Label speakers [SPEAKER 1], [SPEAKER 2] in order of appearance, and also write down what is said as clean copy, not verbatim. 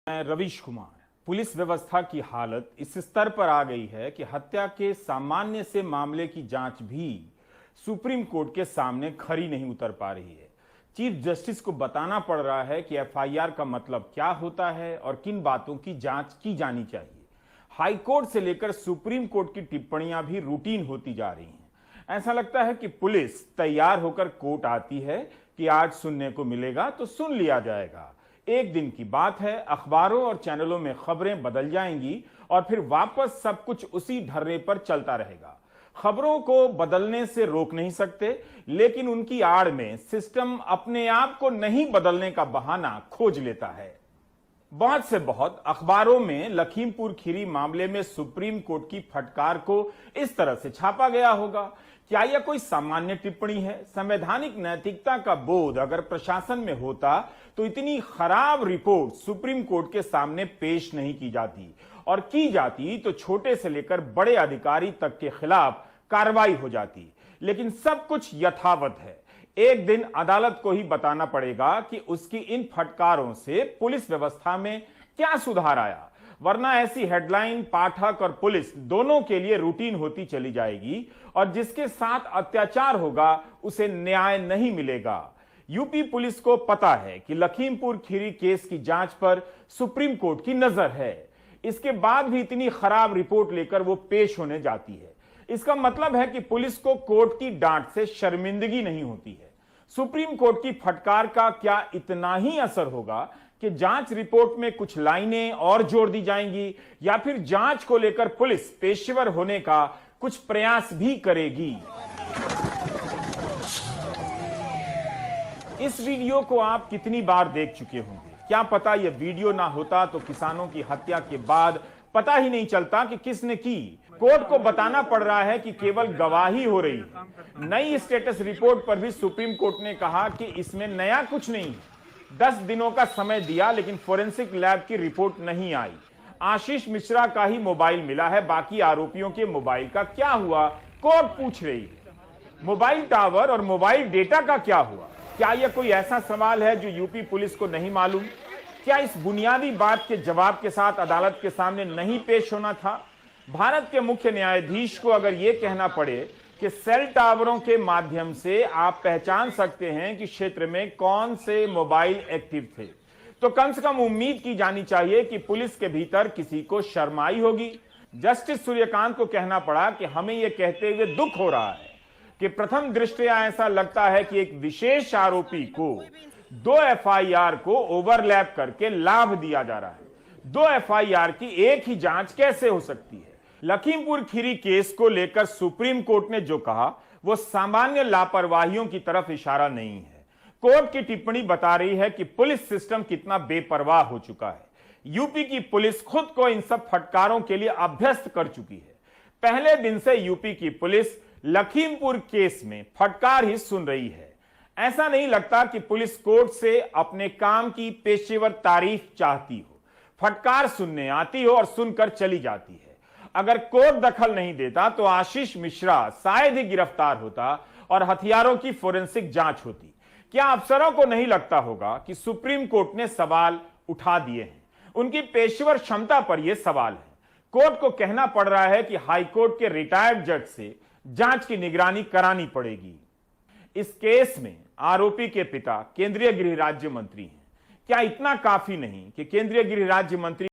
[SPEAKER 1] Ravish Kumar. Police व्यवस्था की हालत इस स्तर पर आ गई है कि हत्या के सामान्य से मामले की जांच भी सुप्रीम कोर्ट के सामने खरी नहीं उतर पा रही है। चीफ जस्टिस को बताना पड़ रहा है कि एफआईआर का मतलब क्या होता है और किन बातों की जांच की जानी चाहिए। हाई कोर्ट से लेकर सुप्रीम कोर्ट की टिप्पणियां भी रूटीन होती जा रही हैं। ऐसा लगता है कि पुलिस तैयार होकर कोर्ट आती है कि आज सुनने को मिलेगा तो सुन लिया जाएगा। एक दिन की बात है, अखबारों और चैनलों में खबरें बदल जाएंगी और फिर वापस सब कुछ उसी ढर्रे पर चलता रहेगा। खबरों को बदलने से रोक नहीं सकते, लेकिन उनकी आड़ में सिस्टम अपने आप को नहीं बदलने का बहाना खोज लेता है। बहुत से बहुत अखबारों में लखीमपुर खीरी मामले में सुप्रीम कोर्ट की फटकार को इस तरह से छापा गया होगा। क्या यह कोई सामान्य टिप्पणी है? संवैधानिक नैतिकता का बोध अगर प्रशासन में होता तो इतनी खराब रिपोर्ट सुप्रीम कोर्ट के सामने पेश नहीं की जाती, और की जाती तो छोटे से लेकर बड़े अधिकारी तक के खिलाफ कार्रवाई हो जाती। लेकिन सब कुछ यथावत है। एक दिन अदालत को ही बताना पड़ेगा कि उसकी इन फटकारों से पुलिस व्यवस्था में क्या सुधार आया, वरना ऐसी हेडलाइन पाठक और पुलिस दोनों के लिए रूटीन होती चली जाएगी और जिसके साथ अत्याचार होगा उसे न्याय नहीं मिलेगा। यूपी पुलिस को पता है कि लखीमपुर खीरी केस की जांच पर सुप्रीम कोर्ट की नजर है। इसके बाद भी इतनी खराब रिपोर्ट लेकर वो पेश होने जाती है। इसका मतलब है कि पुलिस को कोर्ट की डांट से शर्मिंदगी नहीं होती है। सुप्रीम कोर्ट की फटकार का क्या इतना ही असर होगा कि जांच रिपोर्ट में कुछ लाइनें और जोड़ दी जाएंगी, या फिर जांच को लेकर पुलिस पेशेवर होने का कुछ प्रयास भी करेगी? इस वीडियो को आप कितनी बार देख चुके होंगे? क्या पता यह वीडियो ना होता तो किसानों की हत्या के बाद पता ही नहीं चलता कि किसने की। कोर्ट को बताना पड़ रहा है कि केवल गवाही हो रही है। नई स्टेटस रिपोर्ट पर भी सुप्रीम कोर्ट ने कहा कि इसमें नया कुछ नहीं है। 10 दिनों का समय दिया, लेकिन फोरेंसिक लैब की रिपोर्ट नहीं आई। आशीष मिश्रा का ही मोबाइल मिला है, बाकी आरोपियों के मोबाइल का क्या हुआ, कोर्ट पूछ रही है। मोबाइल टावर और मोबाइल डेटा का क्या हुआ? क्या यह कोई ऐसा सवाल है जो यूपी पुलिस को नहीं मालूम? क्या इस बुनियादी बात के जवाब के साथ अदालत के सामने नहीं पेश होना था? भारत के मुख्य न्यायाधीश को अगर यह कहना पड़े कि सेल टावरों के माध्यम से आप पहचान सकते हैं कि क्षेत्र में कौन से मोबाइल एक्टिव थे, तो कम से कम उम्मीद की जानी चाहिए कि पुलिस के भीतर किसी को शर्म आई होगी। जस्टिस सूर्यकांत को कहना पड़ा कि हमें यह कहते हुए दुख हो रहा है कि प्रथम दृष्टया ऐसा लगता है कि एक विशेष आरोपी को 2 एफआईआर को ओवरलैप करके लाभ दिया जा रहा है। 2 एफआईआर की एक ही जांच कैसे हो सकती है? लखीमपुर खीरी केस को लेकर सुप्रीम कोर्ट ने जो कहा वो सामान्य लापरवाहियों की तरफ इशारा नहीं है। कोर्ट की टिप्पणी बता रही है कि पुलिस सिस्टम कितना बेपरवाह हो चुका है। यूपी की पुलिस खुद को इन सब फटकारों के लिए अभ्यस्त कर चुकी है। पहले दिन से यूपी की पुलिस लखीमपुर केस में फटकार ही सुन रही है। ऐसा नहीं लगता कि पुलिस कोर्ट से अपने काम की पेशेवर तारीफ चाहती हो। फटकार सुनने आती हो और सुनकर चली जाती है। अगर कोर्ट दखल नहीं देता तो आशीष मिश्रा शायद ही गिरफ्तार होता और हथियारों की फोरेंसिक जांच होती। क्या अफसरों को नहीं लगता होगा कि सुप्रीम कोर्ट ने सवाल उठा दिए हैं? उनकी पेशेवर क्षमता पर यह सवाल है। कोर्ट को कहना पड़ रहा है कि हाईकोर्ट के रिटायर्ड जज से जांच की निगरानी करानी पड़ेगी। इस केस में आरोपी के पिता केंद्रीय गृह राज्य मंत्री हैं। क्या इतना काफी नहीं कि केंद्रीय गृह राज्य मंत्री